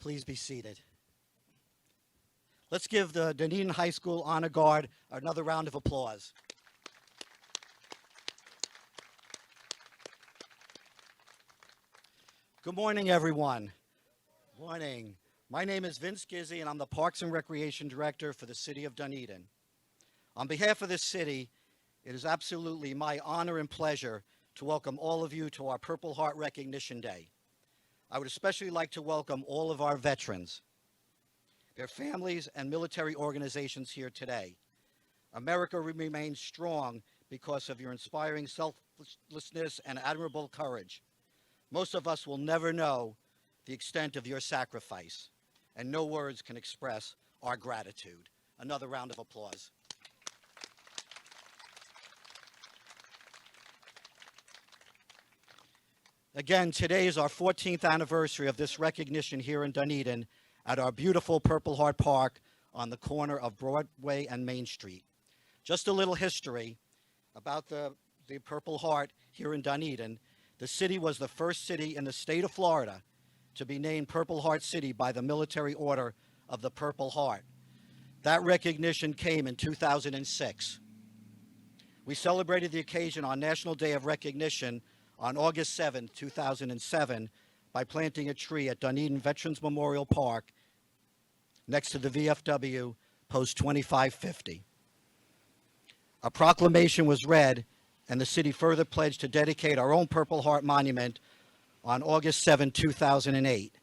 Please be seated. Let's give the Dunedin High School Honor Guard another round of applause. Good morning, everyone. Morning. My name is Vince Gizzi, and I'm the Parks and Recreation Director for the City of Dunedin. On behalf of this city, it is absolutely my honor and pleasure to welcome all of you to our Purple Heart Recognition Day. I would especially like to welcome all of our veterans, their families, and military organizations here today. America remains strong because of your inspiring selflessness and admirable courage. Most of us will never know the extent of your sacrifice, and no words can express our gratitude. Another round of applause. Again, today is our 14th anniversary of this recognition here in Dunedin at our beautiful Purple Heart Park on the corner of Broadway and Main Street. Just a little history about the Purple Heart here in Dunedin. The city was the first city in the state of Florida to be named Purple Heart City by the Military Order of the Purple Heart. That recognition came in 2006. We celebrated the occasion on National Day of Recognition on August 7, 2007, by planting a tree at Dunedin Veterans Memorial Park next to the VFW Post 2550. A proclamation was read, and the city further pledged to dedicate our own Purple Heart Monument on August 7, 2008.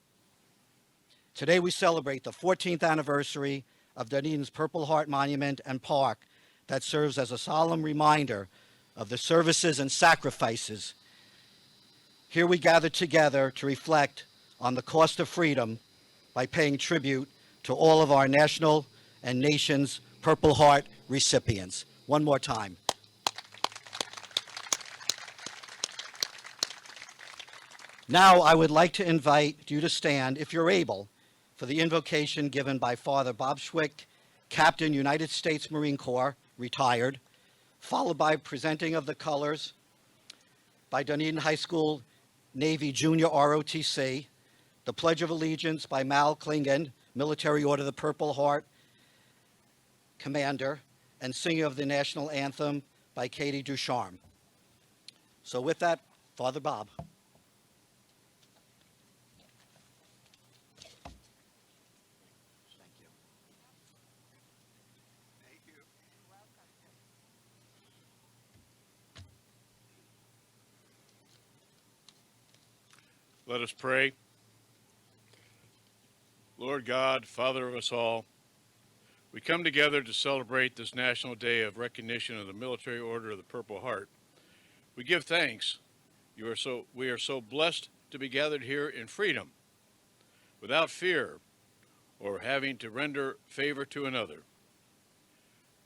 Today we celebrate the 14th anniversary of Dunedin's Purple Heart Monument and Park that serves as a solemn reminder of the services and sacrifices. Here we gather together to reflect on the cost of freedom by paying tribute to all of our national and nation's Purple Heart recipients. One more time. Now I would like to invite you to stand, if you're able, for the invocation given by Father Bob Schwick, Captain, United States Marine Corps, retired, followed by presenting of the colors by Dunedin High School Navy Junior ROTC, the Pledge of Allegiance by Mal Klingen, Military Order of the Purple Heart Commander, and singing of the National Anthem by Katie Ducharme. So with that, Father Bob. Thank you. Thank you. Let us pray. Lord God, Father of us all, we come together to celebrate this National Day of Recognition of the Military Order of the Purple Heart. We give thanks. We are so blessed to be gathered here in freedom, without fear or having to render favor to another.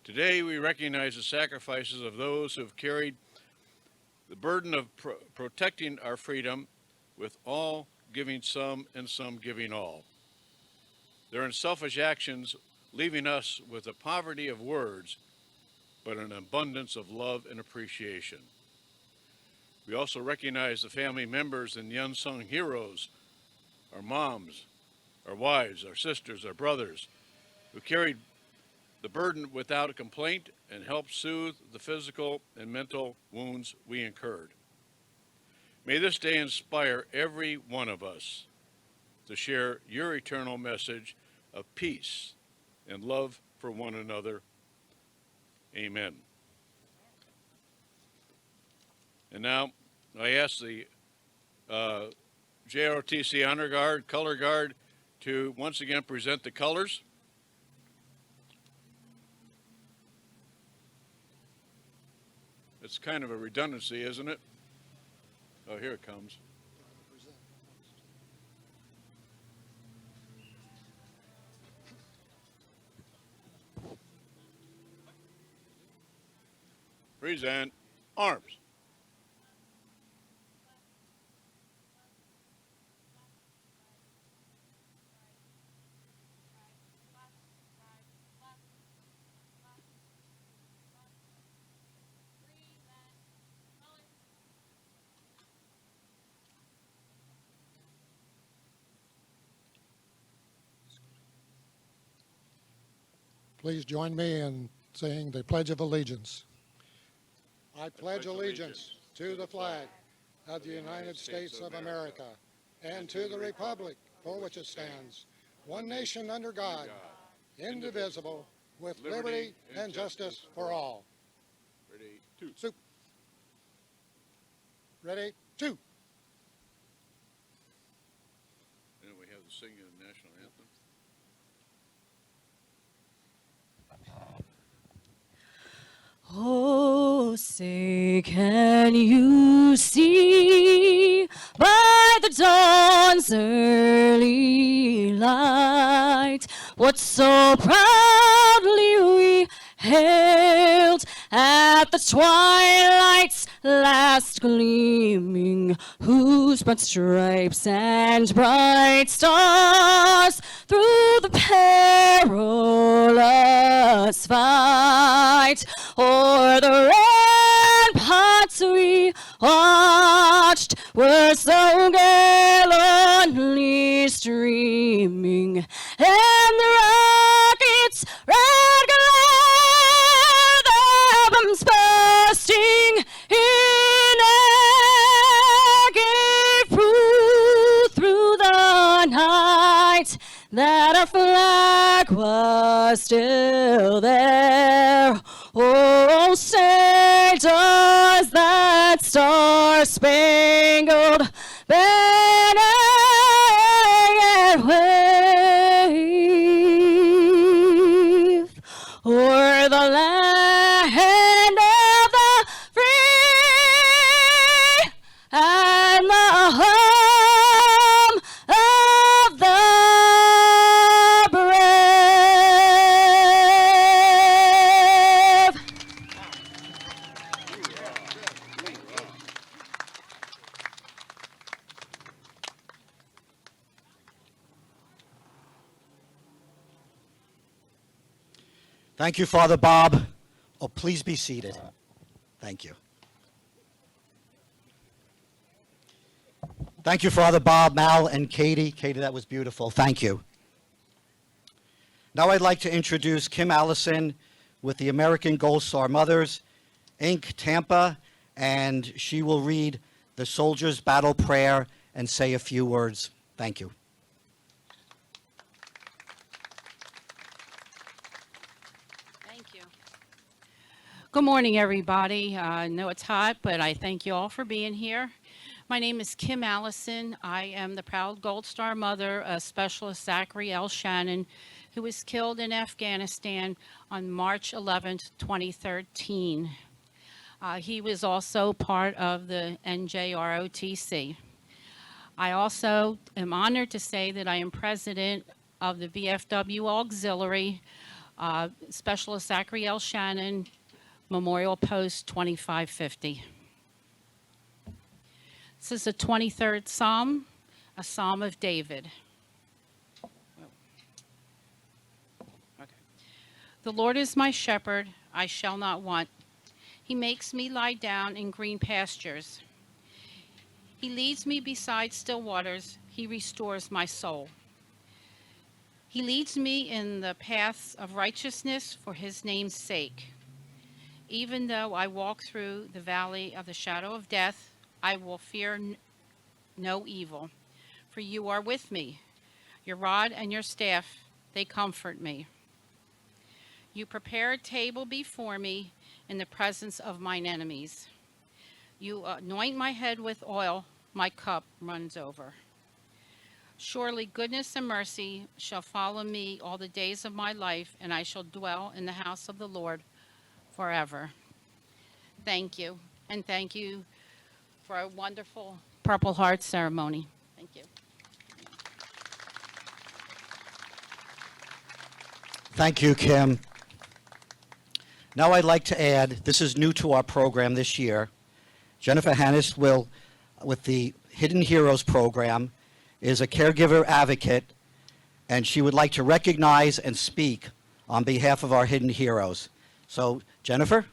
Today we recognize the sacrifices of those who have carried the burden of protecting our freedom, with all giving some and some giving all. Their unselfish actions leaving us with a poverty of words, but an abundance of love and appreciation. We also recognize the family members and the unsung heroes, our moms, our wives, our sisters, our brothers, who carried the burden without a complaint and helped soothe the physical and mental wounds we incurred. May this day inspire every one of us to share your eternal message of peace and love for one another. Amen. And now I ask the JROTC Honor Guard, Color Guard, to once again present the colors. It's kind of a redundancy, isn't it? Oh, here it comes. Present arms. Please join me in saying the Pledge of Allegiance. I pledge allegiance to the flag of the United States of America and to the republic for which it stands, one nation under God, indivisible, with liberty and justice for all. Ready, two. Soup. Ready, two. And then we have the singing of the national anthem. Oh, say, can you see by the dawn's early light what so proudly we hailed at the twilight's last gleaming, whose broad stripes and bright stars through the perilous fight o'er the ramparts we watched were so gallantly streaming, and the rockets' red glare, the bombs bursting in air, gave proof through the night that our flag was still there. Oh, say does that star-spangled banner yet wave o'er the land of the free and the home of the brave. Thank you, Father Bob. Oh, please be seated. Thank you. Thank you, Father Bob, Mal, and Katie. Katie, that was beautiful. Thank you. Now I'd like to introduce Kim Allison with the American Gold Star Mothers, Inc., Tampa, and she will read the Soldier's Battle Prayer and say a few words. Thank you. Thank you. Good morning, everybody. I know it's hot, but I thank you all for being here. My name is Kim Allison. I am the proud Gold Star mother of Specialist Zachary L. Shannon, who was killed in Afghanistan on March 11th, 2013. He was also part of the NJROTC. I also am honored to say that I am president of the VFW Auxiliary, Specialist Zachary L. Shannon, Memorial Post 2550. This is the 23rd Psalm, a Psalm of David. Okay. The Lord is my shepherd, I shall not want. He makes me lie down in green pastures. He leads me beside still waters. He restores my soul. He leads me in the paths of righteousness for his name's sake. Even though I walk through the valley of the shadow of death, I will fear no evil, for you are with me. Your rod and your staff, they comfort me. You prepare a table before me in the presence of mine enemies. You anoint my head with oil, my cup runs over. Surely goodness and mercy shall follow me all the days of my life, and I shall dwell in the house of the Lord forever. Thank you, and thank you for a wonderful Purple Heart ceremony. Thank you. Thank you, Kim. Now I'd like to add, this is new to our program this year. Jennifer Hannes will, with the Hidden Heroes program, is a caregiver advocate, and she would like to recognize and speak on behalf of our hidden heroes. So, Jennifer?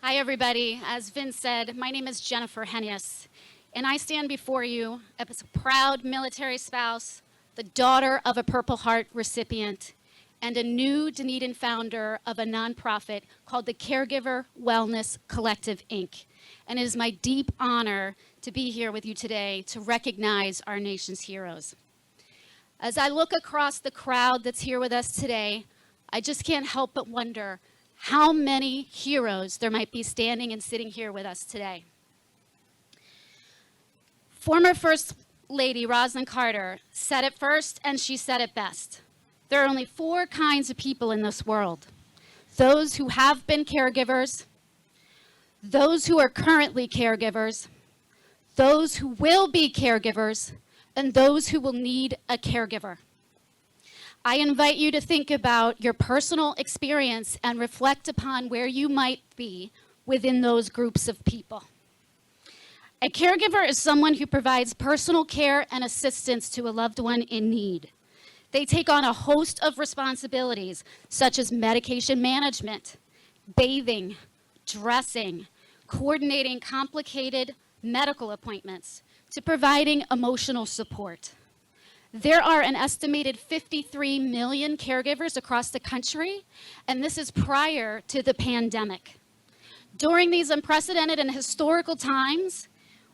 Hi, everybody. As Vince said, my name is Jennifer Henius, and I stand before you as a proud military spouse, the daughter of a Purple Heart recipient, and a new Dunedin founder of a nonprofit called the Caregiver Wellness Collective, Inc. And it is my deep honor to be here with you today to recognize our nation's heroes. As I look across the crowd that's here with us today, I just can't help but wonder how many heroes there might be standing and sitting here with us today. Former First Lady Rosalynn Carter said it first, and she said it best. There are only 4 kinds of people in this world: those who have been caregivers, those who are currently caregivers, those who will be caregivers, and those who will need a caregiver. I invite you to think about your personal experience and reflect upon where you might be within those groups of people. A caregiver is someone who provides personal care and assistance to a loved one in need. They take on a host of responsibilities, such as medication management, bathing, dressing, coordinating complicated medical appointments, to providing emotional support. There are an estimated 53 million caregivers across the country, and this is prior to the pandemic. During these unprecedented and historical times,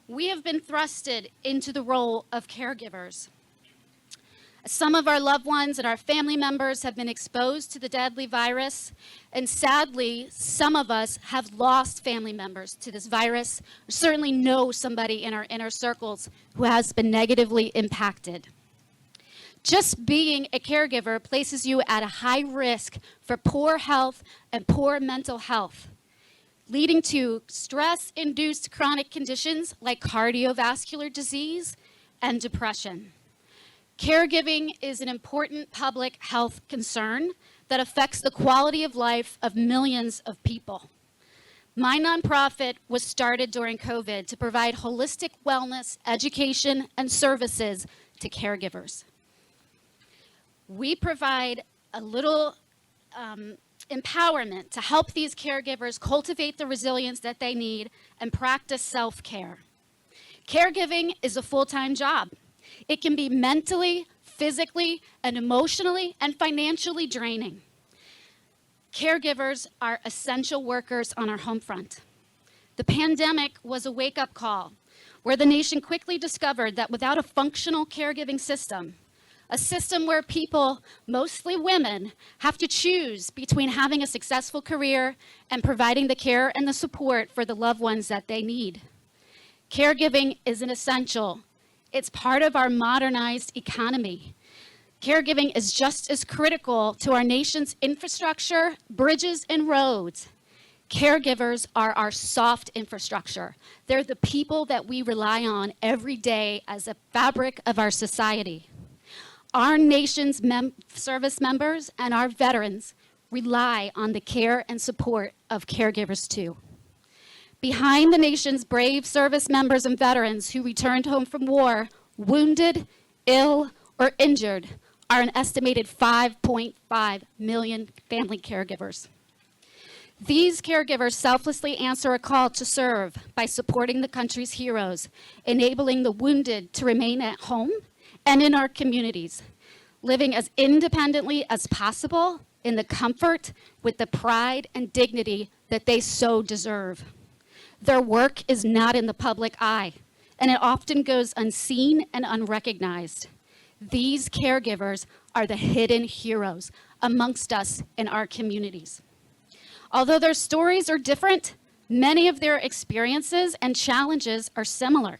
we have been thrusted into the role of caregivers. Some of our loved ones and our family members have been exposed to the deadly virus, and sadly, some of us have lost family members to this virus, or certainly know somebody in our inner circles who has been negatively impacted. Just being a caregiver places you at a high risk for poor health and poor mental health, leading to stress-induced chronic conditions like cardiovascular disease and depression. Caregiving is an important public health concern that affects the quality of life of millions of people. My nonprofit was started during COVID to provide holistic wellness, education, and services to caregivers. We provide a little empowerment to help these caregivers cultivate the resilience that they need and practice self-care. Caregiving is a full-time job. It can be mentally, physically, and emotionally and financially draining. Caregivers are essential workers on our home front. The pandemic was a wake-up call where the nation quickly discovered that without a functional caregiving system, a system where people, mostly women, have to choose between having a successful career and providing the care and the support for the loved ones that they need. Caregiving is an essential. It's part of our modernized economy. Caregiving is just as critical to our nation's infrastructure, bridges, and roads. Caregivers are our soft infrastructure. They're the people that we rely on every day as a fabric of our society. Our nation's service members and our veterans rely on the care and support of caregivers too. Behind the nation's brave service members and veterans who returned home from war, wounded, ill, or injured, are an estimated 5.5 million family caregivers. These caregivers selflessly answer a call to serve by supporting the country's heroes, enabling the wounded to remain at home and in our communities, living as independently as possible in the comfort with the pride and dignity that they so deserve. Their work is not in the public eye, and it often goes unseen and unrecognized. These caregivers are the hidden heroes amongst us in our communities. Although their stories are different, many of their experiences and challenges are similar.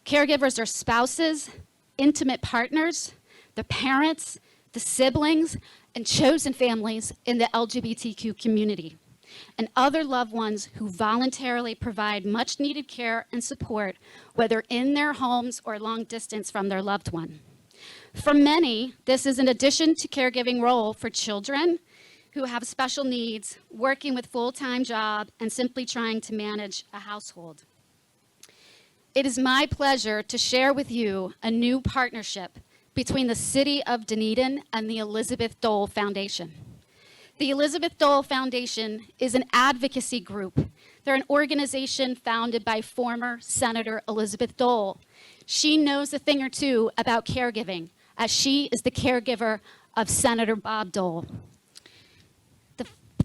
Caregivers are spouses, intimate partners, the parents, the siblings, and chosen families in the LGBTQ community, and other loved ones who voluntarily provide much needed care and support, whether in their homes or long distance from their loved one. For many, this is an addition to caregiving role for children who have special needs, working with full-time job, and simply trying to manage a household. It is my pleasure to share with you a new partnership between the City of Dunedin and the Elizabeth Dole Foundation. The Elizabeth Dole Foundation is an advocacy group. They're an organization founded by former Senator Elizabeth Dole. She knows a thing or two about caregiving, as she is the caregiver of Senator Bob Dole.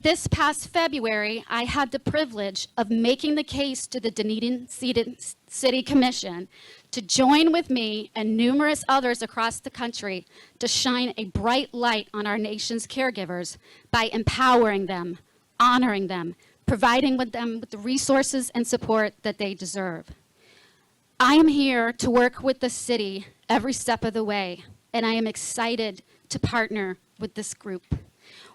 This past February, I had the privilege of making the case to the Dunedin City Commission to join with me and numerous others across the country to shine a bright light on our nation's caregivers by empowering them, honoring them, providing them with the resources and support that they deserve. I am here to work with the city every step of the way, and I am excited to partner with this group.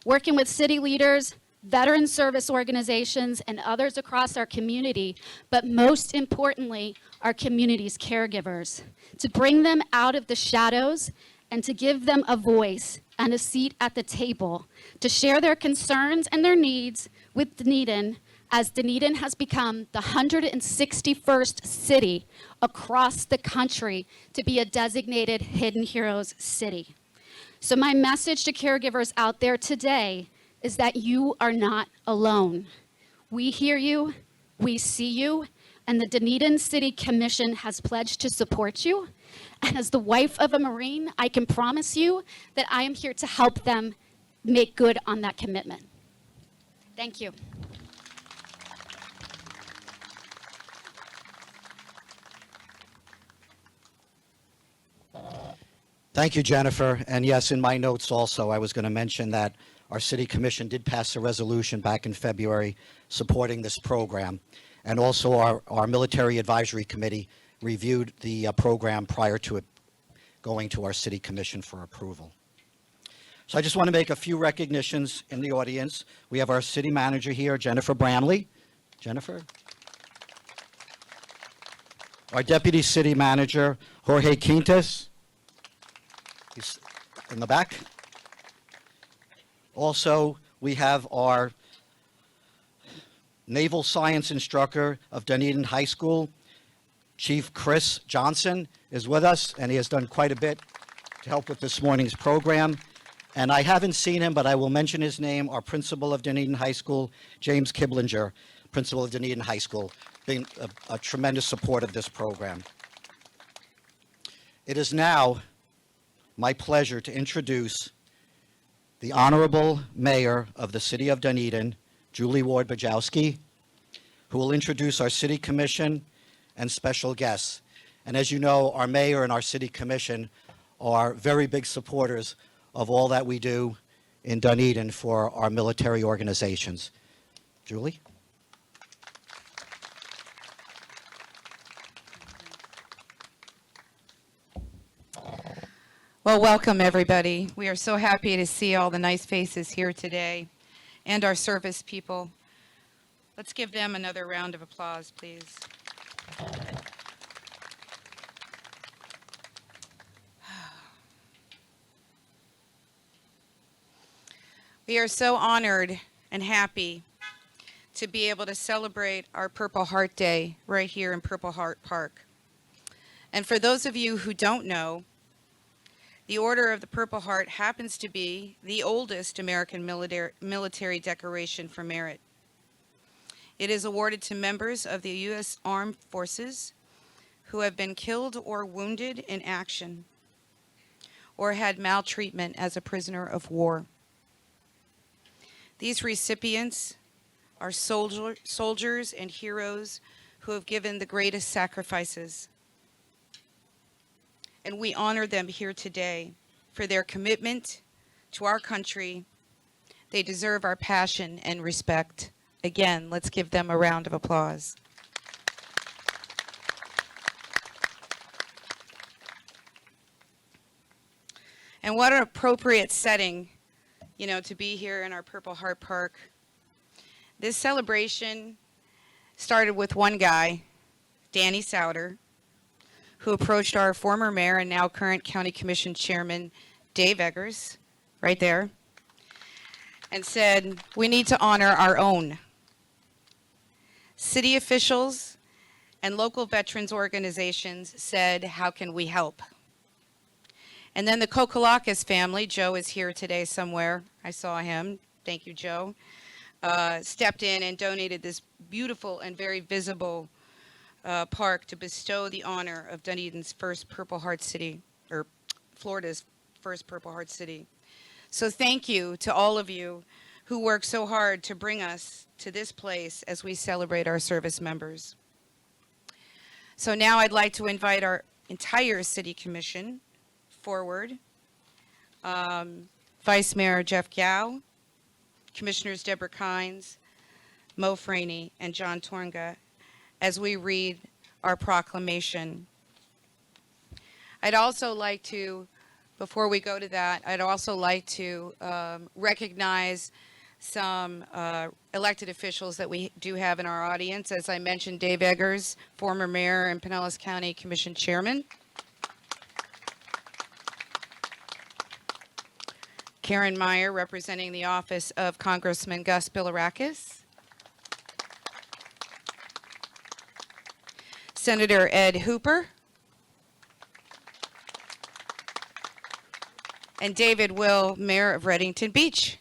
Working with city leaders, veteran service organizations, and others across our community, but most importantly, our community's caregivers, to bring them out of the shadows and to give them a voice and a seat at the table, to share their concerns and their needs with Dunedin, as Dunedin has become the 161st city across the country to be a designated Hidden Heroes city. So my message to caregivers out there today is that you are not alone. We hear you, we see you, and the Dunedin City Commission has pledged to support you. And as the wife of a Marine, I can promise you that I am here to help them make good on that commitment. Thank you. Thank you, Jennifer. And yes, in my notes also, I was going to mention that our City Commission did pass a resolution back in February supporting this program. And also our Military Advisory Committee reviewed the program prior to it going to our City Commission for approval. So I just want to make a few recognitions in the audience. We have our City Manager here, Jennifer Bramley. Jennifer? Our Deputy City Manager, Jorge Quintas. He's in the back. Also, we have our Naval Science Instructor of Dunedin High School, Chief Chris Johnson, is with us, and he has done quite a bit to help with this morning's program. And I haven't seen him, but I will mention his name, our Principal of Dunedin High School, James Kiblinger, Principal of Dunedin High School, being a tremendous support of this program. It is now my pleasure to introduce the Honorable Mayor of the City of Dunedin, Julie Ward-Bajowski, who will introduce our City Commission and special guests. And as you know, our Mayor and our City Commission are very big supporters of all that we do in Dunedin for our military organizations. Julie? Well, welcome everybody. We are so happy to see all the nice faces here today and our service people. Let's give them another round of applause, please. We are so honored and happy to be able to celebrate our Purple Heart Day right here in Purple Heart Park. And for those of you who don't know, the Order of the Purple Heart happens to be the oldest American military decoration for merit. It is awarded to members of the U.S. Armed Forces who have been killed or wounded in action or had maltreatment as a prisoner of war. These recipients are soldiers and heroes who have given the greatest sacrifices. And we honor them here today for their commitment to our country. They deserve our passion and respect. Again, let's give them a round of applause. And what an appropriate setting, to be here in our Purple Heart Park. This celebration started with one guy, Danny Souter, who approached our former mayor and now current county commission chairman, Dave Eggers, right there, and said, we need to honor our own. City officials and local veterans organizations said, how can we help? And then the Kokolakis family, Joe is here today somewhere, I saw him, thank you, Joe, stepped in and donated this beautiful and very visible park to bestow the honor of Dunedin's first Purple Heart City, or Florida's first Purple Heart City. So thank you to all of you who worked so hard to bring us to this place as we celebrate our service members. So now I'd like to invite our entire City Commission forward. Vice Mayor Jeff Gao, Commissioners Deborah Kynes, Mo Franey, and John Tornga, as we read our proclamation. I'd also like to, before we go to that, I'd also like to recognize some elected officials that we do have in our audience. As I mentioned, Dave Eggers, former mayor and Pinellas County Commission chairman. Karen Meyer, representing the office of Congressman Gus Bilirakis. Senator Ed Hooper. And David Will, Mayor of Redington Beach.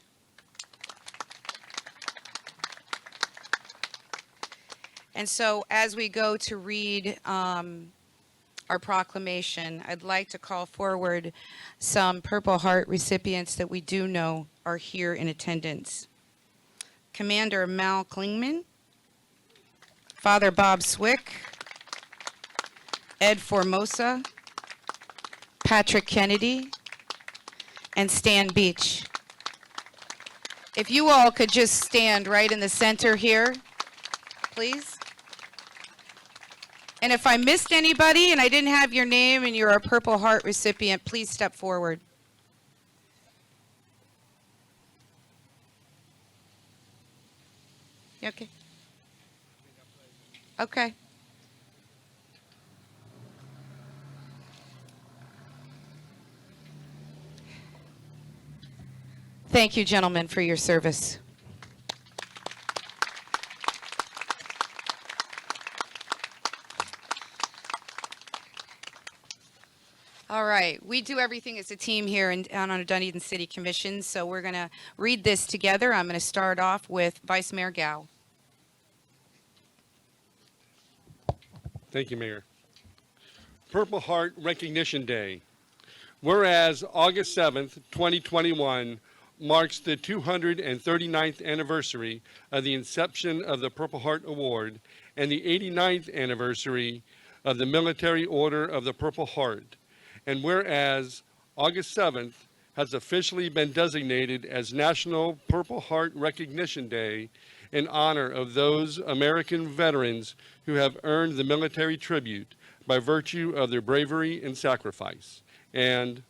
And so as we go to read our proclamation, I'd like to call forward some Purple Heart recipients that we do know are here in attendance. Commander Mal Klingman, Father Bob Swick, Ed Formosa, Patrick Kennedy, and Stan Beach. If you all could just stand right in the center here, please. And if I missed anybody and I didn't have your name and you're a Purple Heart recipient, please step forward. You okay? Okay. Thank you, gentlemen, for your service. All right, we do everything as a team here on our Dunedin City Commission, so we're going to read this together. I'm going to start off with Vice Mayor Gao. Thank you, Mayor. Purple Heart Recognition Day. Whereas August 7th, 2021 marks the 239th anniversary of the inception of the Purple Heart Award and the 89th anniversary of the Military Order of the Purple Heart. And whereas August 7th has officially been designated as National Purple Heart Recognition Day in honor of those American veterans who have earned the military tribute by virtue of their bravery and sacrifice. And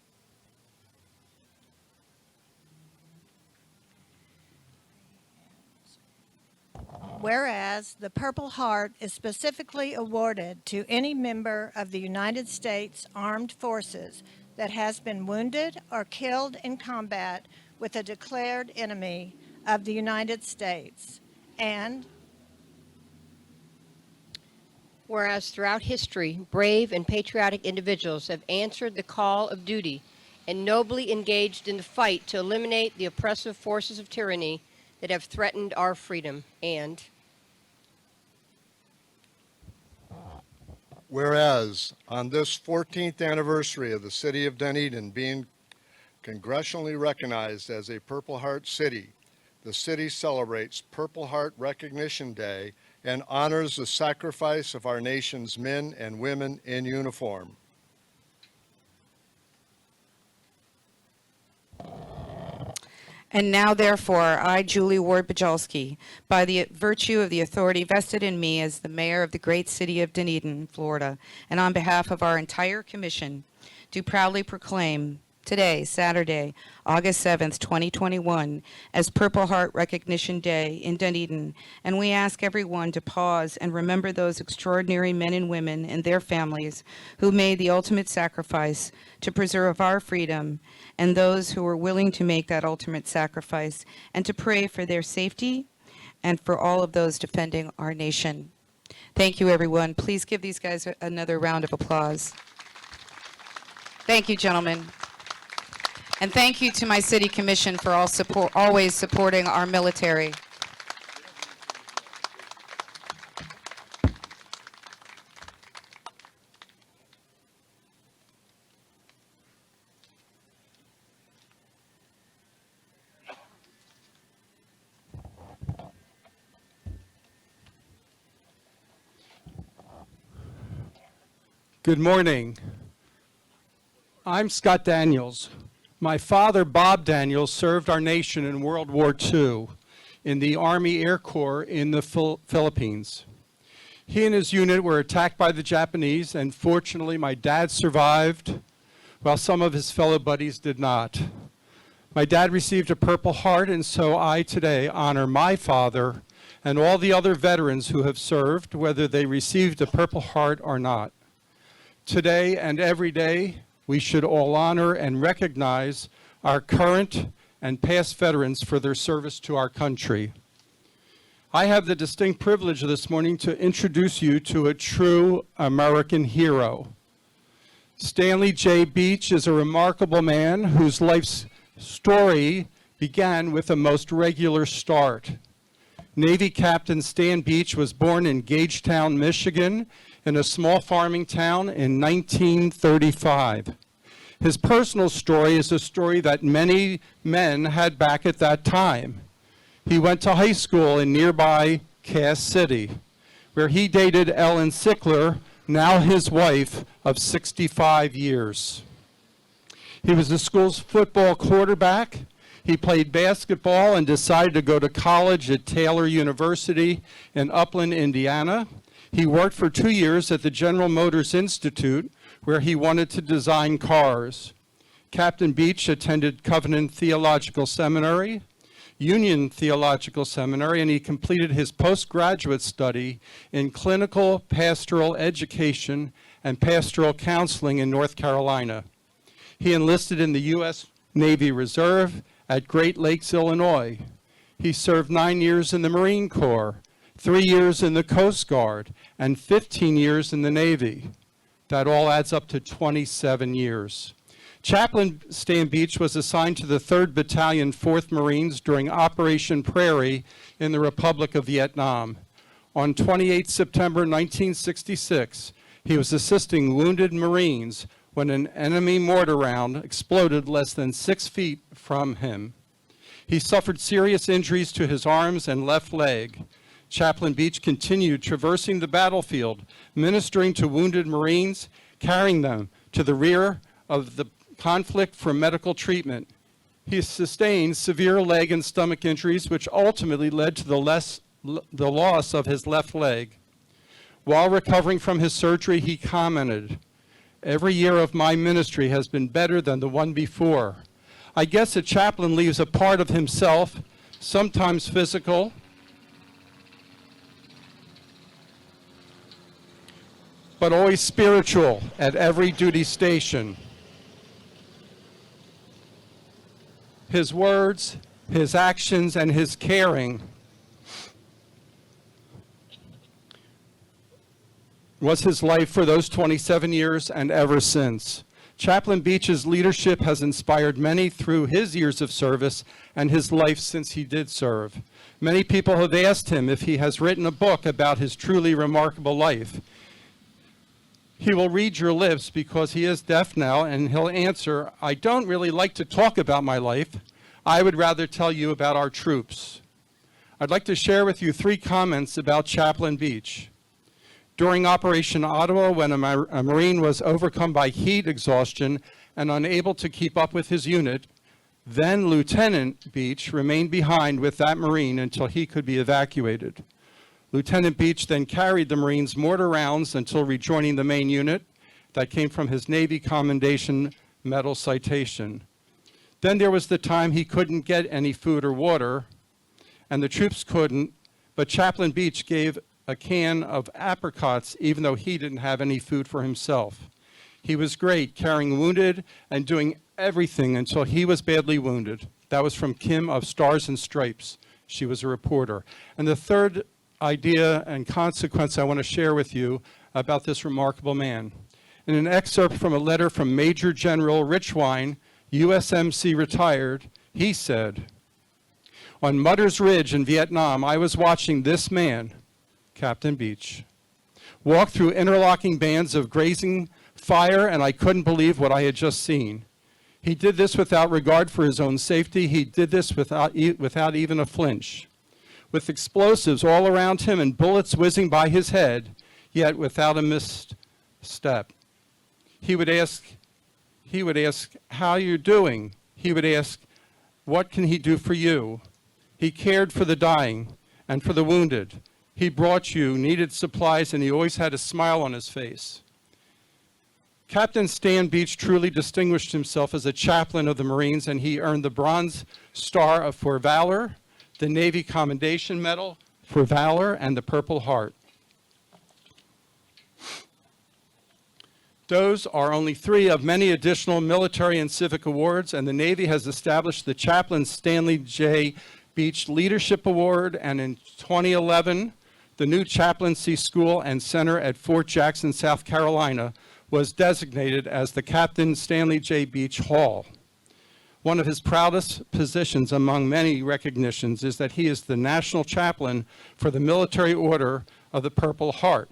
whereas the Purple Heart is specifically awarded to any member of the United States Armed Forces that has been wounded or killed in combat with a declared enemy of the United States. And whereas throughout history, brave and patriotic individuals have answered the call of duty and nobly engaged in the fight to eliminate the oppressive forces of tyranny that have threatened our freedom. And whereas on this 14th anniversary of the city of Dunedin being congressionally recognized as a Purple Heart City, the city celebrates Purple Heart Recognition Day and honors the sacrifice of our nation's men and women in uniform. And now, therefore, I, Julie Ward Bajolski, by the virtue of the authority vested in me as the mayor of the great city of Dunedin, Florida, and on behalf of our entire commission, do proudly proclaim today, Saturday, August 7th, 2021, as Purple Heart Recognition Day in Dunedin, and we ask everyone to pause and remember those extraordinary men and women and their families who made the ultimate sacrifice to preserve our freedom, and those who were willing to make that ultimate sacrifice, and to pray for their safety and for all of those defending our nation. Thank you, everyone. Please give these guys another round of applause. Thank you, gentlemen. And thank you to my city commission for always supporting our military. Good morning. I'm Scott Daniels. My father, Bob Daniels, served our nation in World War II in the Army Air Corps in the Philippines. He and his unit were attacked by the Japanese, and fortunately my dad survived, while some of his fellow buddies did not. My dad received a Purple Heart, and so I today honor my father and all the other veterans who have served, whether they received a Purple Heart or not. Today and every day, we should all honor and recognize our current and past veterans for their service to our country. I have the distinct privilege this morning to introduce you to a true American hero. Stanley J Beach is a remarkable man whose life's story began with a most regular start. Navy Captain Stan Beach was born in Gagetown, Michigan, in a small farming town in 1935. His personal story is a story that many men had back at that time. He went to high school in nearby Cass City, where he dated Ellen Sickler, now his wife of 65 years. He was the school's football quarterback. He played basketball and decided to go to college at Taylor University in Upland, Indiana. He worked for 2 years at the General Motors Institute, where he wanted to design cars. Captain Beach attended Covenant Theological Seminary, Union Theological Seminary, and he completed his postgraduate study in clinical pastoral education and pastoral counseling in North Carolina. He enlisted in the U.S. Navy Reserve at Great Lakes, Illinois. He served 9 years in the Marine Corps, 3 years in the Coast Guard, and 15 years in the Navy. That all adds up to 27 years. Chaplain Stan Beach was assigned to the 3rd Battalion, 4th Marines during Operation Prairie in the Republic of Vietnam. On 28 September 1966, he was assisting wounded Marines when an enemy mortar round exploded less than 6 feet from him. He suffered serious injuries to his arms and left leg. Chaplain Beach continued traversing the battlefield, ministering to wounded Marines, carrying them to the rear of the conflict for medical treatment. He sustained severe leg and stomach injuries, which ultimately led to the loss of his left leg. While recovering from his surgery, he commented, "Every year of my ministry has been better than the one before. I guess a chaplain leaves a part of himself, sometimes physical, but always spiritual at every duty station." His words, his actions, and his caring was his life for those 27 years and ever since. Chaplain Beach's leadership has inspired many through his years of service and his life since he did serve. Many people have asked him if he has written a book about his truly remarkable life. He will read your lips because he is deaf now, and he'll answer, "I don't really like to talk about my life. I would rather tell you about our troops." I'd like to share with you 3 comments about Chaplain Beach. During Operation Ottawa, when a Marine was overcome by heat exhaustion and unable to keep up with his unit, then Lieutenant Beach remained behind with that Marine until he could be evacuated. Lieutenant Beach then carried the Marines' mortar rounds until rejoining the main unit that came from his Navy Commendation Medal citation. Then there was the time he couldn't get any food or water, and the troops couldn't, but Chaplain Beach gave a can of apricots even though he didn't have any food for himself. He was great, carrying wounded and doing everything until he was badly wounded. That was from Kim of Stars and Stripes. She was a reporter. And the third idea and consequence I want to share with you about this remarkable man. In an excerpt from a letter from Major General Richwine USMC retired, he said, "On Mudder's Ridge in Vietnam, I was watching this man, Captain Beach, walk through interlocking bands of grazing fire, and I couldn't believe what I had just seen. He did this without regard for his own safety. He did this without even a flinch, with explosives all around him and bullets whizzing by his head, yet without a misstep. He would ask, how are you doing? He would ask, what can he do for you? He cared for the dying and for the wounded. He brought you needed supplies, and he always had a smile on his face." Captain Stan Beach truly distinguished himself as a chaplain of the Marines, and he earned the Bronze Star for Valor, the Navy Commendation Medal for Valor, and the Purple Heart. Those are only 3 of many additional military and civic awards, and the Navy has established the Chaplain Stanley J Beach Leadership Award, and in 2011, the new Chaplaincy School and Center at Fort Jackson, South Carolina, was designated as the Captain Stanley J Beach Hall. One of his proudest positions among many recognitions is that he is the National Chaplain for the Military Order of the Purple Heart.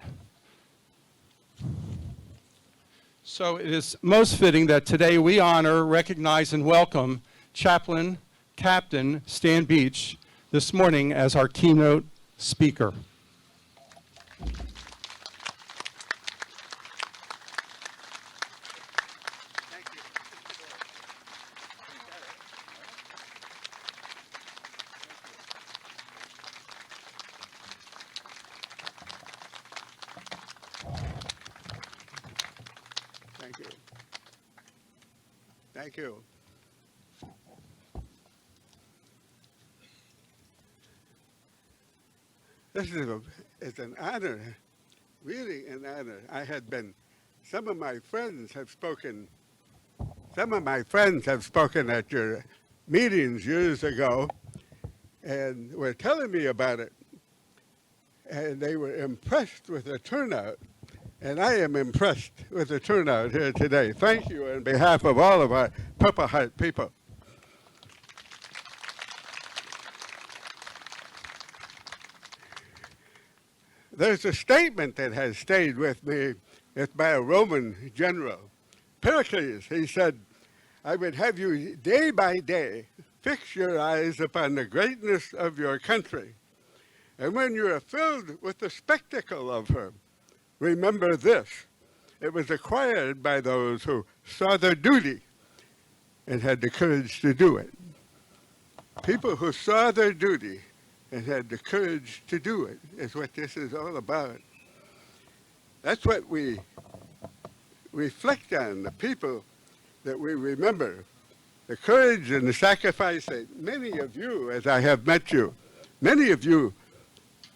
So it is most fitting that today we honor, recognize, and welcome Chaplain Captain Stan Beach this morning as our keynote speaker. Thank you. Thank you. This is an honor, really an honor. Some of my friends have spoken at your meetings years ago and were telling me about it. And they were impressed with the turnout. And I am impressed with the turnout here today. Thank you on behalf of all of our Purple Heart people. There's a statement that has stayed with me. It's by a Roman general, Pericles. He said, "I would have you day by day fix your eyes upon the greatness of your country. And when you are filled with the spectacle of her, remember this: it was acquired by those who saw their duty and had the courage to do it." People who saw their duty and had the courage to do it is what this is all about. That's what we reflect on, the people that we remember. The courage and the sacrifice that many of you, as I have met you, many of you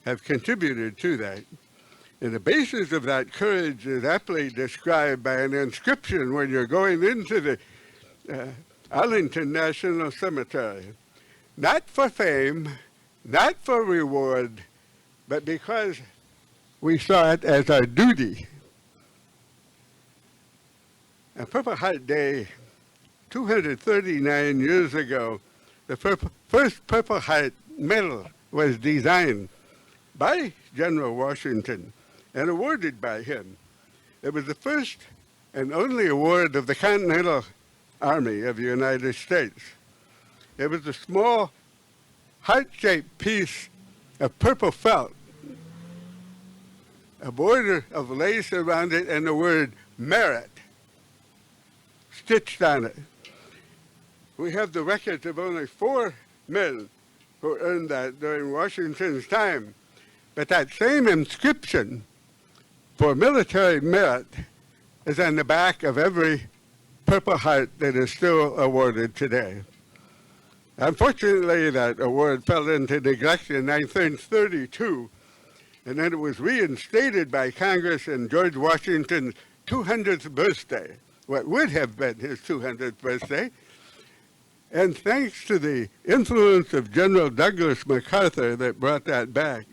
have contributed to that. And the basis of that courage is aptly described by an inscription when you're going into the Arlington National Cemetery. Not for fame, not for reward, but because we saw it as our duty. On Purple Heart Day, 239 years ago, the first Purple Heart Medal was designed by General Washington and awarded by him. It was the first and only award of the Continental Army of the United States. It was a small heart-shaped piece of purple felt, a border of lace around it, and the word merit stitched on it. We have the records of only 4 men who earned that during Washington's time. But that same inscription for military merit is on the back of every Purple Heart that is still awarded today. Unfortunately, that award fell into neglect in 1932, and then it was reinstated by Congress in George Washington's 200th birthday, what would have been his 200th birthday. And thanks to the influence of General Douglas MacArthur that brought that back.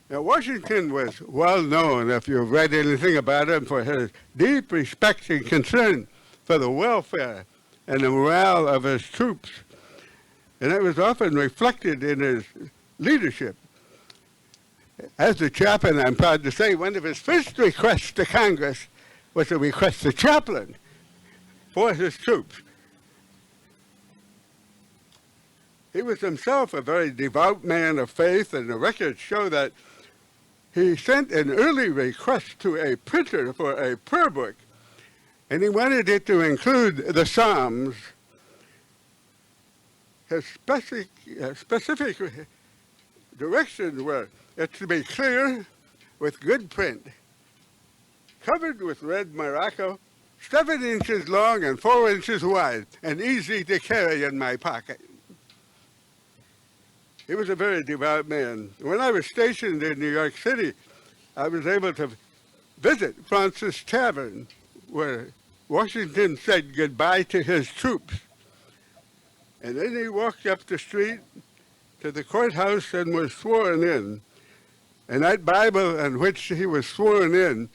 Now, Washington was well known, if you've read anything about him, for his deep respect and concern for the welfare and the morale of his troops. And it was often reflected in his leadership. As a chaplain, I'm proud to say, one of his first requests to Congress was to request a chaplain for his troops. He was himself a very devout man of faith, and the records show that he sent an early request to a printer for a prayer book, and he wanted it to include the Psalms. His specific directions were it to be clear with good print, covered with red morocco, 7 inches long and 4 inches wide, and easy to carry in my pocket. He was a very devout man. When I was stationed in New York City, I was able to visit Fraunces Tavern, where Washington said goodbye to his troops. And then he walked up the street to the courthouse and was sworn in. And that Bible in which he was sworn in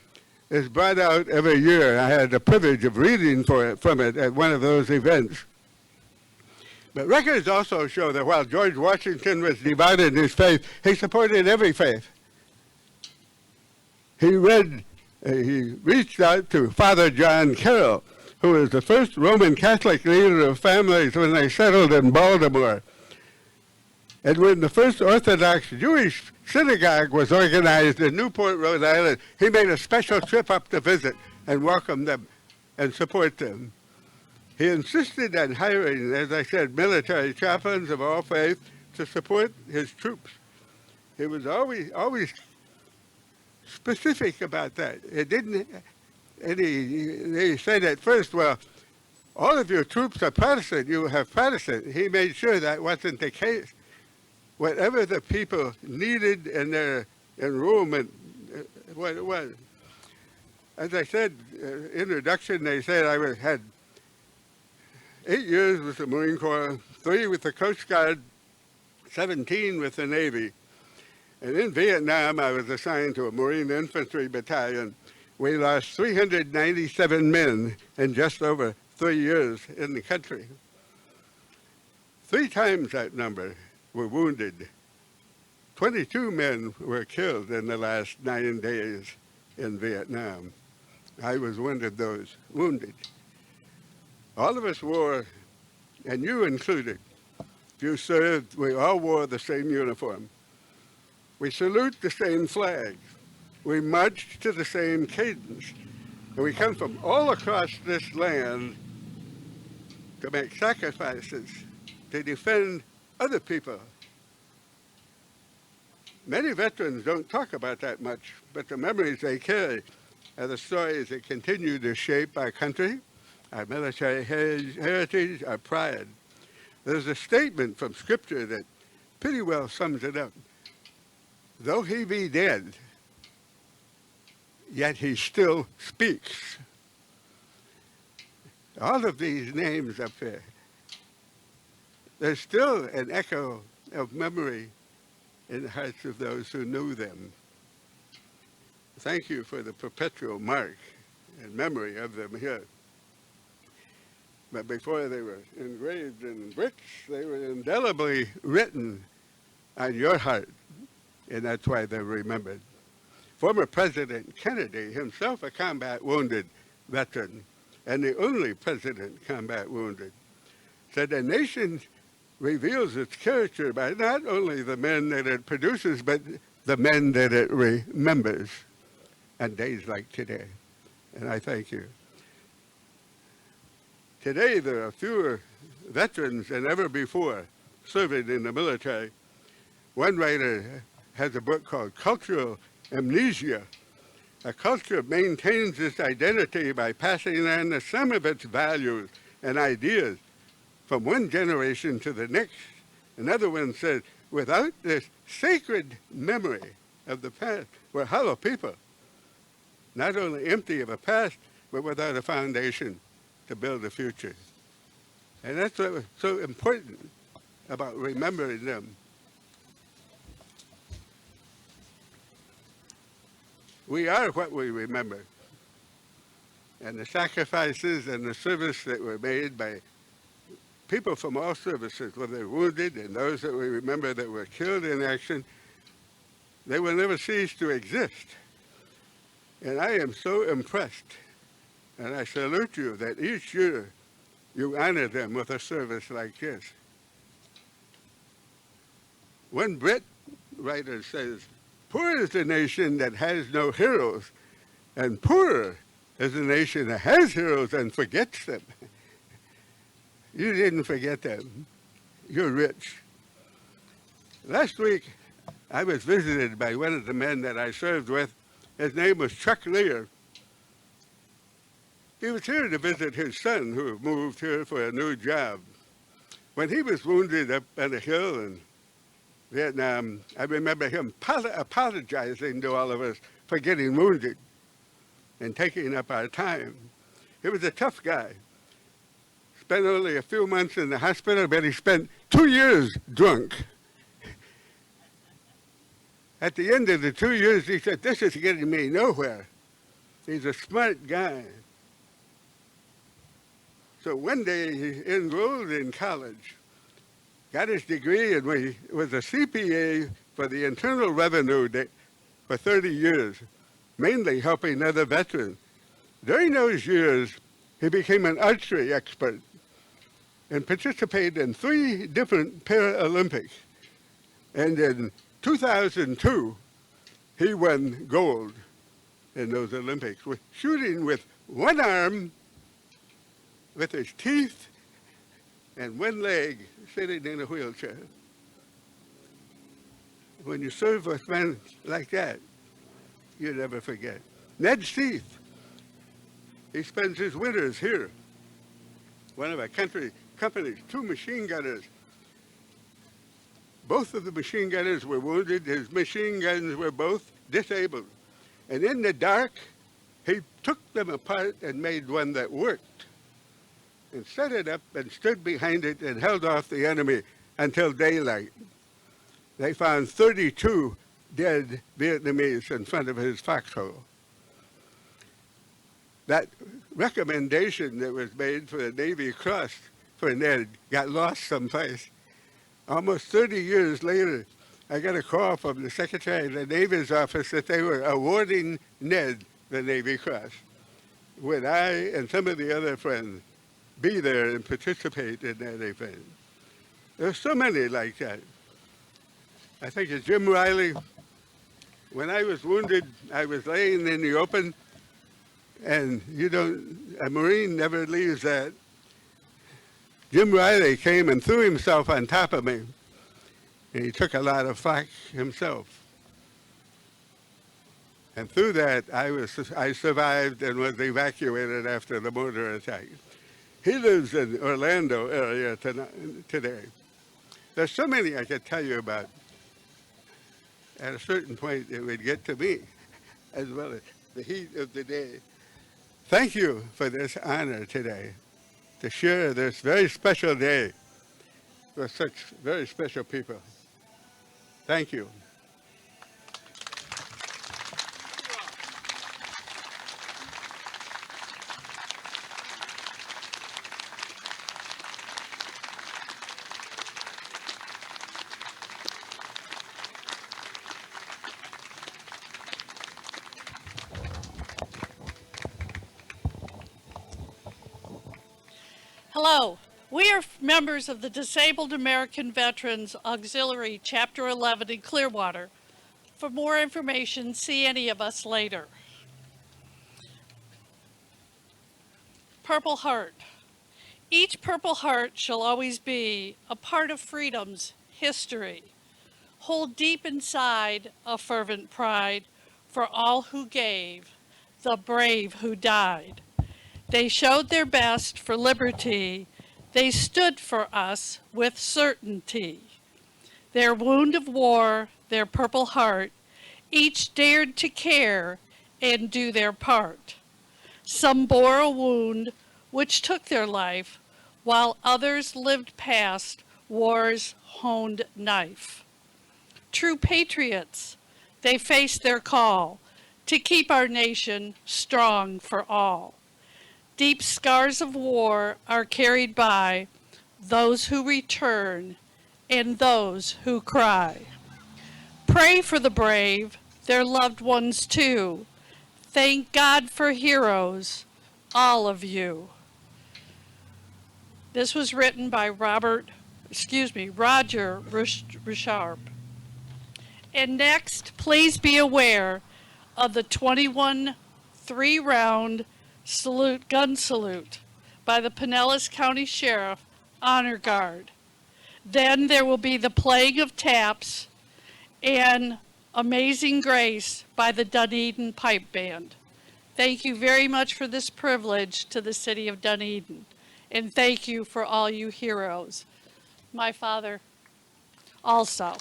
is brought out every year. I had the privilege of reading from it at one of those events. But records also show that while George Washington was devout in his faith, he supported every faith. He reached out to Father John Carroll, who was the first Roman Catholic leader of families when they settled in Baltimore. And when the first Orthodox Jewish synagogue was organized in Newport, Rhode Island, he made a special trip up to visit and welcome them and support them. He insisted on hiring, as I said, military chaplains of all faiths to support his troops. He was always specific about that. It didn't, and he said at first, well, all of your troops are Protestant, you have Protestant. He made sure that wasn't the case. Whatever the people needed in their enrollment, what it was. As I said, introduction, they said I had 8 years with the Marine Corps, 3 with the Coast Guard, 17 with the Navy. And in Vietnam, I was assigned to a Marine Infantry Battalion. We lost 397 men in just over 3 years in the country. 3 times that number were wounded. 22 men were killed in the last 9 days in Vietnam. I was one of those wounded. All of us wore, and you included, if you served, we all wore the same uniform. We salute the same flag. We march to the same cadence. And we come from all across this land to make sacrifices, to defend other people. Many veterans don't talk about that much, but the memories they carry are the stories that continue to shape our country, our military heritage, our pride. There's a statement from Scripture that pretty well sums it up. Though he be dead, yet he still speaks. All of these names up there, there's still an echo of memory in the hearts of those who knew them. Thank you for the perpetual mark and memory of them here. But before they were engraved in bricks, they were indelibly written on your heart, and that's why they're remembered. Former President Kennedy, himself a combat wounded veteran, and the only president combat wounded, said a nation reveals its character by not only the men that it produces, but the men that it remembers on days like today. And I thank you. Today, there are fewer veterans than ever before serving in the military. One writer has a book called Cultural Amnesia. A culture maintains its identity by passing on the sum of its values and ideas from one generation to the next. Another one said, without this sacred memory of the past, we're hollow people, not only empty of a past, but without a foundation to build a future. And that's what was so important about remembering them. We are what we remember. And the sacrifices and the service that were made by people from all services, whether wounded and those that we remember that were killed in action, they will never cease to exist. And I am so impressed, and I salute you that each year you honor them with a service like this. One Brit writer says, "Poor is the nation that has no heroes, and poorer is the nation that has heroes and forgets them." You didn't forget them. You're rich. Last week, I was visited by one of the men that I served with. His name was Chuck Lear. He was here to visit his son, who moved here for a new job. When he was wounded up on a hill in Vietnam, I remember him apologizing to all of us for getting wounded and taking up our time. He was a tough guy. Spent only a few months in the hospital, but he spent 2 years drunk. At the end of the 2 years, he said, "This is getting me nowhere." He's a smart guy. So one day he enrolled in college, got his degree, and was a CPA for the Internal Revenue for 30 years, mainly helping other veterans. During those years, he became an archery expert and participated in 3 different Paralympics. And in 2002, he won gold in those Olympics, shooting with one arm, with his teeth, and one leg, sitting in a wheelchair. When you serve with men like that, you never forget. Ned Seath, he spends his winters here. One of our companies, 2 machine gunners. Both of the machine gunners were wounded. His machine guns were both disabled. And in the dark, he took them apart and made one that worked, and set it up and stood behind it and held off the enemy until daylight. They found 32 dead Vietnamese in front of his foxhole. That recommendation that was made for the Navy Cross for Ned got lost someplace. Almost 30 years later, I got a call from the Secretary of the Navy's office that they were awarding Ned the Navy Cross. Would I and some of the other friends be there and participate in that event? There's so many like that. I think of Jim Riley. When I was wounded, I was laying in the open, and a Marine never leaves that. Jim Riley came and threw himself on top of me, and he took a lot of flack himself. And through that, I survived and was evacuated after the mortar attack. He lives in Orlando area today. There's so many I could tell you about. At a certain point, it would get to me, as well as the heat of the day. Thank you for this honor today, to share this very special day with such very special people. Thank you. Hello, we are members of the Disabled American Veterans Auxiliary Chapter 11 in Clearwater. For more information, see any of us later. Purple Heart. Each Purple Heart shall always be a part of freedom's history. Hold deep inside a fervent pride for all who gave, the brave who died. They showed their best for liberty. They stood for us with certainty. Their wound of war, their Purple Heart, each dared to care and do their part. Some bore a wound which took their life, while others lived past war's honed knife. True patriots, they faced their call to keep our nation strong for all. Deep scars of war are carried by, those who return, and those who cry. Pray for the brave, their loved ones too. Thank God for heroes, all of you. This was written by Roger Richard. And next, please be aware of the 21 3-round gun salute by the Pinellas County Sheriff Honor Guard. Then there will be the playing of taps and Amazing Grace by the Dunedin Pipe Band. Thank you very much for this privilege to the city of Dunedin. And thank you for all you heroes. My father also.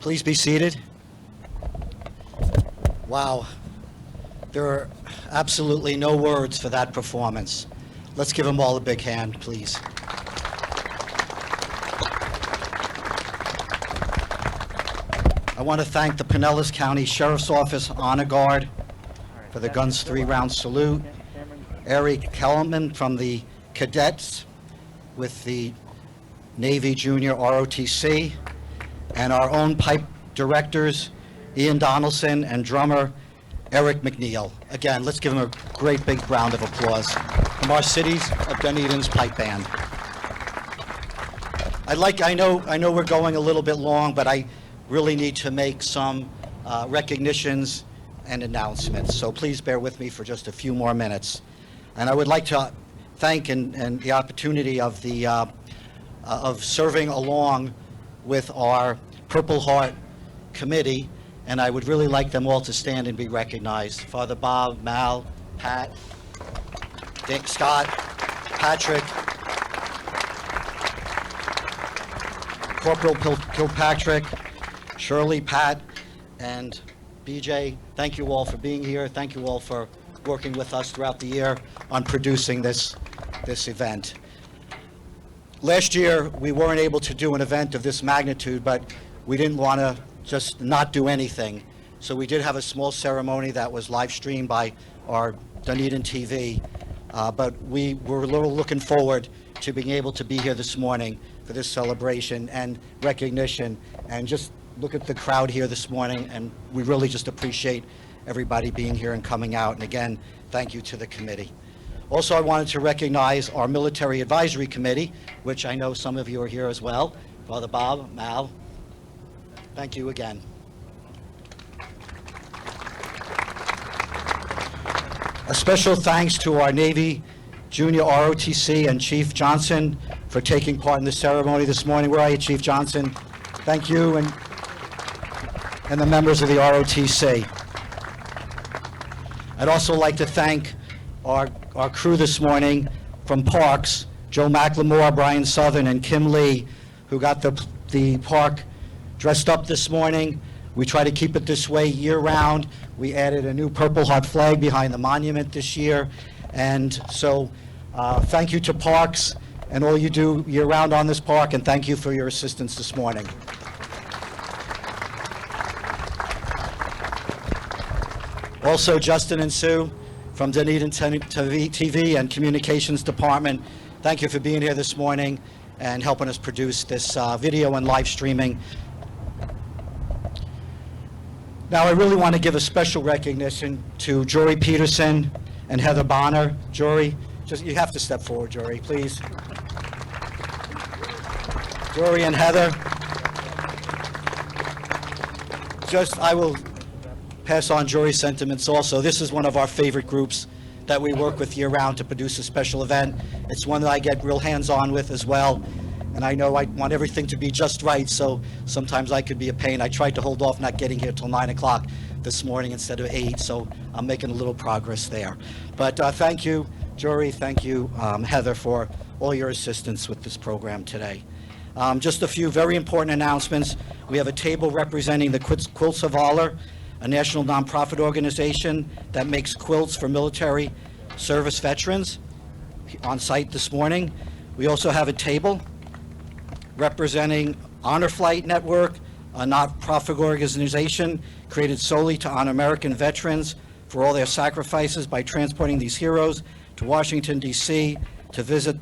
Please be seated. Wow. There are absolutely no words for that performance. Let's give them all a big hand, please. I want to thank the Pinellas County Sheriff's Office Honor Guard for the Guns 3-round salute, Eric Kellman from the Cadets with the Navy Junior ROTC, and our own pipe directors, Ian Donaldson and drummer Eric McNeil. Again, let's give them a great big round of applause from our Cities of Dunedin's pipe band. I know we're going a little bit long, but I really need to make some recognitions and announcements. So please bear with me for just a few more minutes. And I would like to thank and the opportunity of the of serving along with our Purple Heart Committee, and I would really like them all to stand and be recognized. Father Bob, Mal, Pat, Dick, Scott, Patrick, Corporal Kilpatrick, Shirley, Pat, and BJ. Thank you all for being here. Thank you all for working with us throughout the year on producing this event. Last year, we weren't able to do an event of this magnitude, but we didn't want to just not do anything. So we did have a small ceremony that was live streamed by our Dunedin TV, but we were a little looking forward to being able to be here this morning for this celebration and recognition. And just look at the crowd here this morning, and we really just appreciate everybody being here and coming out. And again, thank you to the committee. Also, I wanted to recognize our Military Advisory Committee, which I know some of you are here as well. Father Bob, Mal, thank you again. A special thanks to our Navy Junior ROTC and Chief Johnson for taking part in the ceremony this morning. Where are you, Chief Johnson? Thank you, and the members of the ROTC. I'd also like to thank our crew this morning from Parks, Joe McLemore, Brian Southern, and Kim Lee, who got the park dressed up this morning. We try to keep it this way year-round. We added a new Purple Heart flag behind the monument this year. And so thank you to Parks and all you do year-round on this park, and thank you for your assistance this morning. Also, Justin and Sue from Dunedin TV and Communications Department, thank you for being here this morning and helping us produce this video and live streaming. Now, I really want to give a special recognition to Jory Peterson and Heather Bonner. Jory, you have to step forward, Jory, please. Jory and Heather. I will pass on Jory's sentiments also. This is one of our favorite groups that we work with year-round to produce a special event. It's one that I get real hands-on with as well. And I know I want everything to be just right, so sometimes I could be a pain. I tried to hold off not getting here till 9 o'clock this morning instead of 8, so I'm making a little progress there. But thank you, Jory. Thank you, Heather, for all your assistance with this program today. Just a few very important announcements. We have a table representing the Quilts of Valor, a national nonprofit organization that makes quilts for military service veterans, on site this morning. We also have a table representing Honor Flight Network, a not-profit organization created solely to honor American veterans for all their sacrifices by transporting these heroes to Washington, D.C. to visit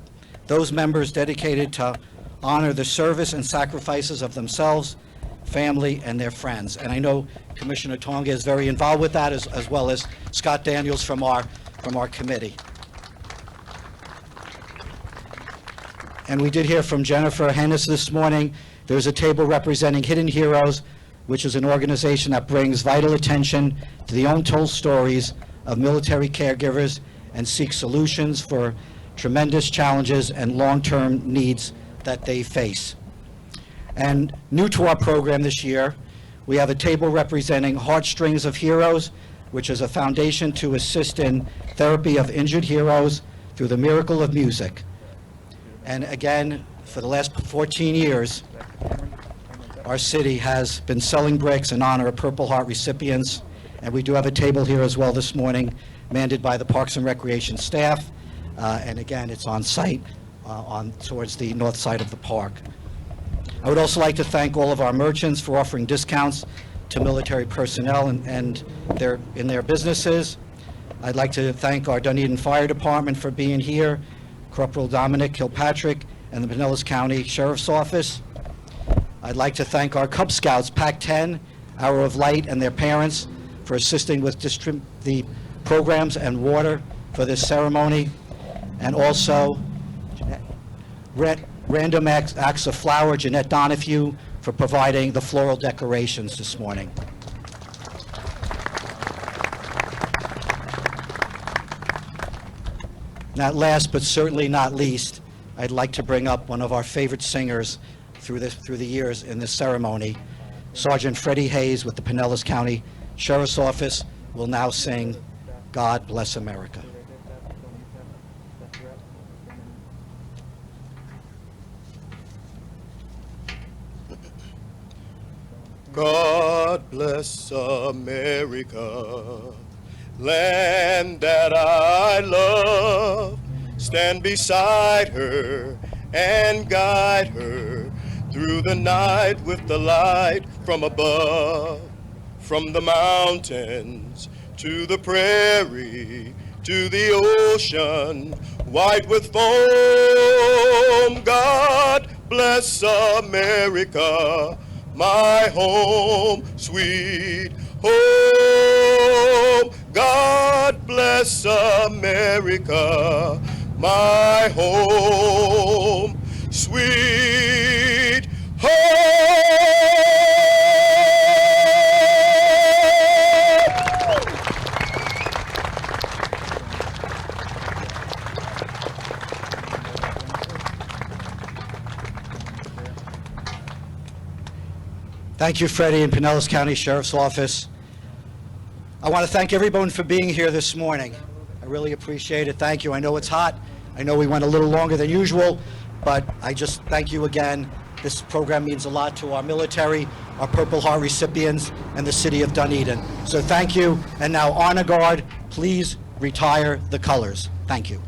those members dedicated to honor the service and sacrifices of themselves, family, and their friends. And I know Commissioner Tonga is very involved with that, as well as Scott Daniels from our committee. And we did hear from Jennifer Hennis this morning. There's a table representing Hidden Heroes, which is an organization that brings vital attention to the untold stories of military caregivers and seeks solutions for tremendous challenges and long-term needs that they face. And new to our program this year, we have a table representing Heartstrings of Heroes, which is a foundation to assist in therapy of injured heroes through the miracle of music. And again, for the last 14 years, our city has been selling bricks in honor of Purple Heart recipients, and we do have a table here as well this morning, manned by the Parks and Recreation staff, and again, it's on site towards the north side of the park. I would also like to thank all of our merchants for offering discounts to military personnel and in their businesses. I'd like to thank our Dunedin Fire Department for being here, Corporal Dominic Kilpatrick, and the Pinellas County Sheriff's Office. I'd like to thank our Cub Scouts, Pac 10, Hour of Light, and their parents for assisting with the programs and water for this ceremony, and also Random Acts of Flower, Jeanette Donahue, for providing the floral decorations this morning. Not last, but certainly not least, I'd like to bring up one of our favorite singers through the years in this ceremony. Sergeant Freddie Hayes with the Pinellas County Sheriff's Office will now sing God Bless America. God bless America, land that I love. Stand beside her and guide her through the night with the light from above. From the mountains to the prairie to the ocean white with foam. God bless America, my home, sweet home. God bless America, my home, sweet home. Thank you, Freddie, and Pinellas County Sheriff's Office. I want to thank everyone for being here this morning. I really appreciate it. Thank you. I know it's hot. I know we went a little longer than usual, but I just thank you again. This program means a lot to our military, our Purple Heart recipients, and the city of Dunedin. So thank you. And now, honor guard, please retire the colors. Thank you.